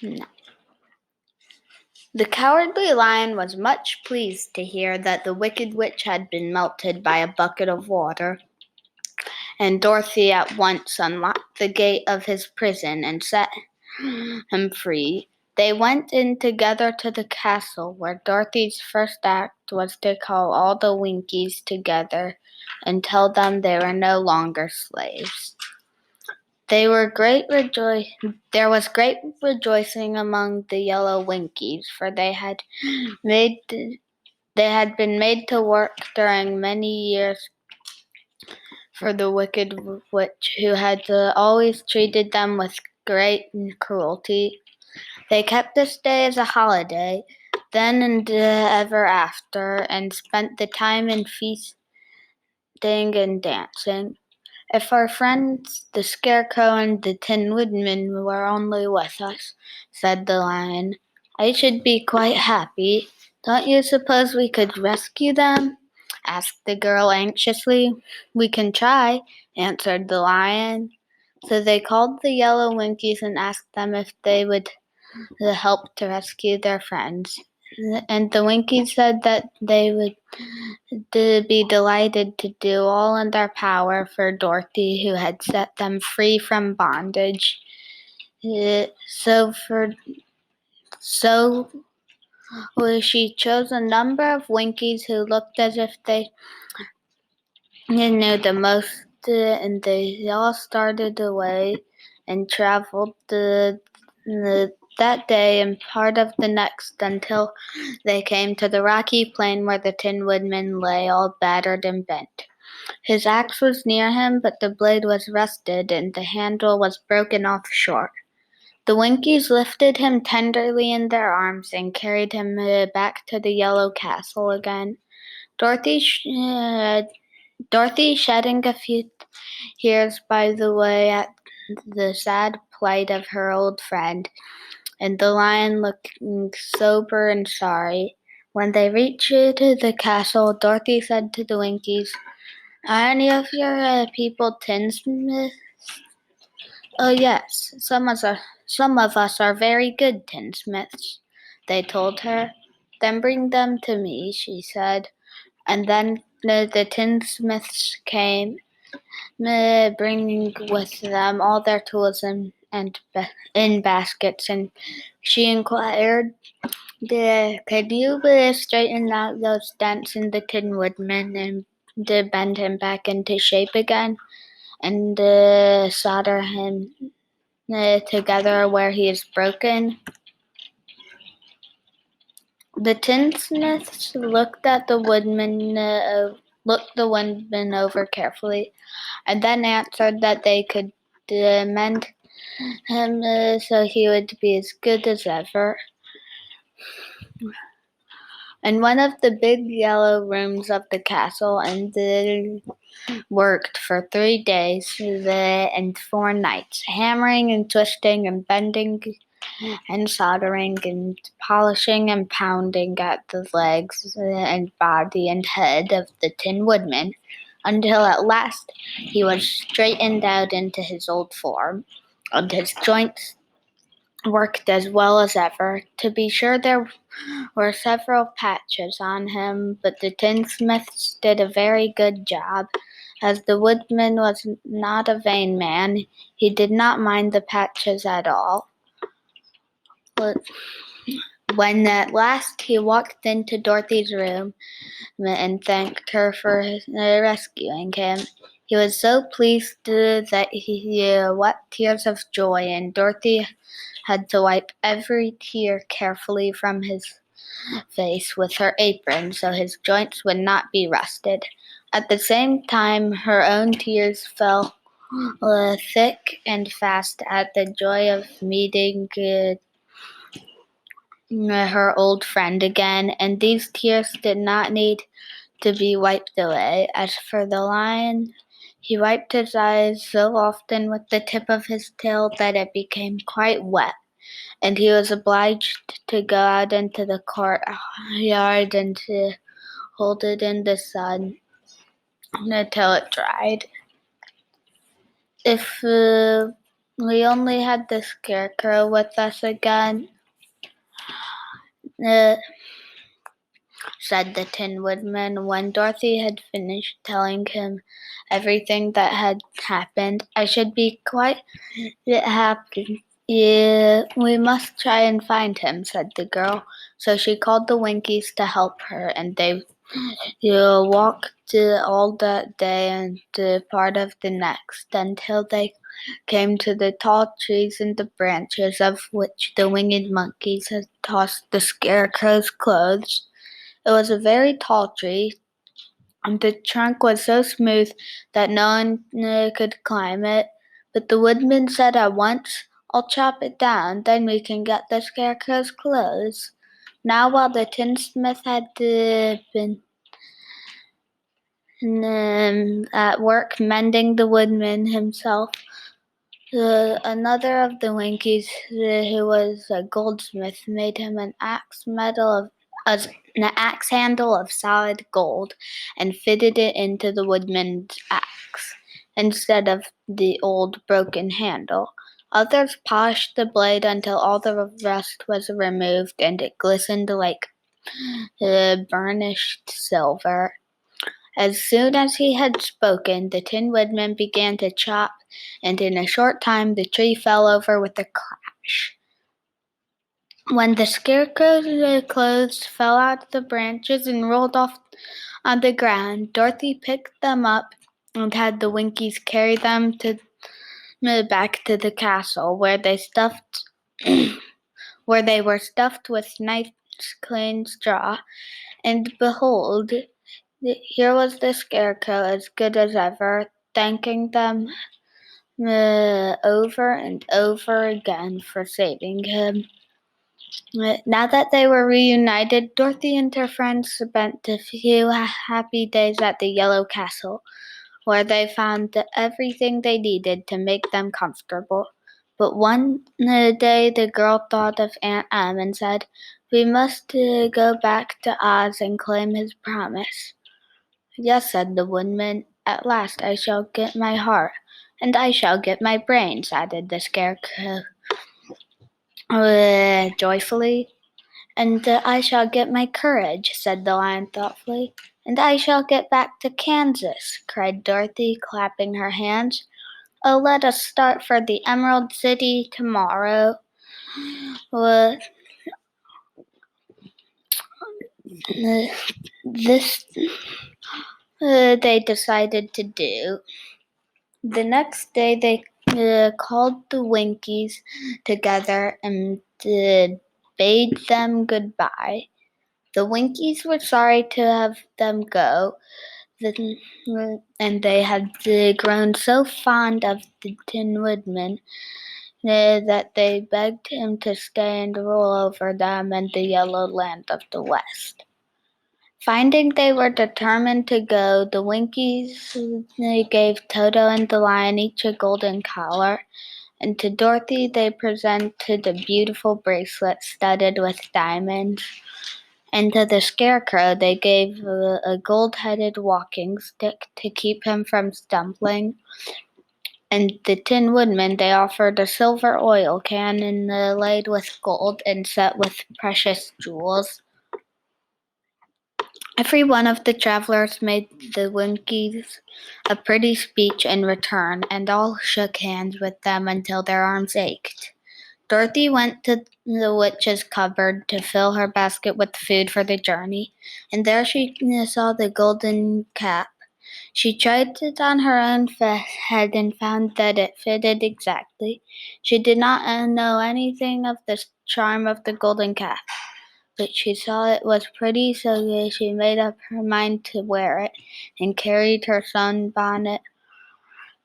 No. The Cowardly Lion was much pleased to hear that the Wicked Witch had been melted by a bucket of water, and Dorothy at once unlocked the gate of his prison and set him free. They went in together to the castle, where Dorothy's first act was to call all the Winkies together and tell them they were no longer slaves. There was great rejoicing among the Yellow Winkies, for they had been made to work during many years for the Wicked Witch, who had always treated them with great cruelty. They kept this day as a holiday, then and ever after, and spent the time in feasting and dancing. If our friends, the Scarecrow and the Tin Woodman, were only with us, said the Lion, I should be quite happy. Don't you suppose we could rescue them? Asked the girl anxiously. We can try, answered the Lion. So they called the Yellow Winkies and asked them if they would help to rescue their friends. And the Winkies said that they would be delighted to do all in their power for Dorothy, who had set them free from bondage. So she chose a number of Winkies who looked as if they knew the most, and they all started away and traveled that day and part of the next until they came to the rocky plain where the Tin Woodman lay all battered and bent. His axe was near him, but the blade was rusted and the handle was broken off short. The Winkies lifted him tenderly in their arms and carried him back to the Yellow Castle again. Dorothy, shedding a few tears by the way at the sad plight of her old friend, and the Lion looking sober and sorry. When they reached the castle, Dorothy said to the Winkies, Are any of your people tinsmiths? Oh yes, some of us are very good tinsmiths, they told her. Then bring them to me, she said. And then the tinsmiths came, bringing with them all their tools in baskets, and she inquired, could you straighten out those dents in the Tin Woodman and bend him back into shape again, and solder him together where he is broken? The tinsmiths looked the woodman over carefully, and then answered that they could mend him so he would be as good as ever. In one of the big yellow rooms of the castle, and worked for 3 days and 4 nights, hammering and twisting and bending and soldering and polishing and pounding at the legs and body and head of the Tin Woodman, until at last he was straightened out into his old form, and his joints worked as well as ever. To be sure, there were several patches on him, but the tinsmiths did a very good job. As the woodman was not a vain man, he did not mind the patches at all. But when at last he walked into Dorothy's room and thanked her for rescuing him, he was so pleased that he wept tears of joy, and Dorothy had to wipe every tear carefully from his face with her apron so his joints would not be rusted. At the same time, her own tears fell thick and fast at the joy of meeting her old friend again, and these tears did not need to be wiped away. As for the Lion, he wiped his eyes so often with the tip of his tail that it became quite wet, and he was obliged to go out into the courtyard and to hold it in the sun until it dried. If We only had the Scarecrow with us again, uh, said the Tin Woodman when Dorothy had finished telling him everything that had happened. I should be quite happy. Yeah, we must try and find him, said the girl. So she called the Winkies to help her, and they walked all that day and part of the next until they came to the tall trees and the branches of which the winged monkeys had tossed the Scarecrow's clothes. It was a very tall tree, and the trunk was so smooth that no one could climb it. But the Woodman said at once, "I'll chop it down, then we can get the Scarecrow's clothes." Now, while the tinsmith had been at work mending the Woodman himself, another of the Winkies, who was a goldsmith, made him an axe handle of solid gold, and fitted it into the woodman's axe instead of the old broken handle. Others polished the blade until all the rust was removed, and it glistened like burnished silver. As soon as he had spoken, the Tin Woodman began to chop, and in a short time the tree fell over with a crash. When the Scarecrow's clothes fell out of the branches and rolled off on the ground, Dorothy picked them up and had the Winkies carry them back to the castle, where they were stuffed with nice clean straw. And behold, here was the Scarecrow, as good as ever, thanking them over and over again for saving him. Now that they were reunited, Dorothy and her friends spent a few happy days at the Yellow Castle, where they found everything they needed to make them comfortable. But one day the girl thought of Aunt Em and said, "We must go back to Oz and claim his promise." "Yes," said the Woodman, "at last I shall get my heart, and I shall get my brains," added the Scarecrow joyfully. "And I shall get my courage," said the Lion thoughtfully. "And I shall get back to Kansas," cried Dorothy, clapping her hands. "Oh, let us start for the Emerald City tomorrow." Uh, this they decided to do. The next day they called the Winkies together and bade them goodbye. The Winkies were sorry to have them go, and they had grown so fond of the Tin Woodman that they begged him to stay and rule over them in the yellow land of the West. Finding they were determined to go, the Winkies gave Toto and the Lion each a golden collar, and to Dorothy they presented a beautiful bracelet studded with diamonds. And to the Scarecrow they gave a gold-headed walking stick to keep him from stumbling. And the Tin Woodman they offered a silver oil can inlaid with gold and set with precious jewels. Every one of the travelers made the Winkies a pretty speech in return, and all shook hands with them until their arms ached. Dorothy went to the witch's cupboard to fill her basket with food for the journey, and there she saw the golden cap. She tried it on her own head and found that it fitted exactly. She did not know anything of the charm of the golden cap, but she saw it was pretty, so she made up her mind to wear it, and carried her sunbonnet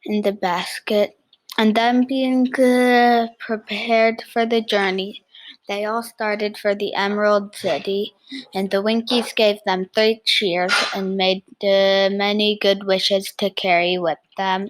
in the basket. And then, being prepared for the journey, they all started for the Emerald City, and the Winkies gave them 3 cheers and made many good wishes to carry with them.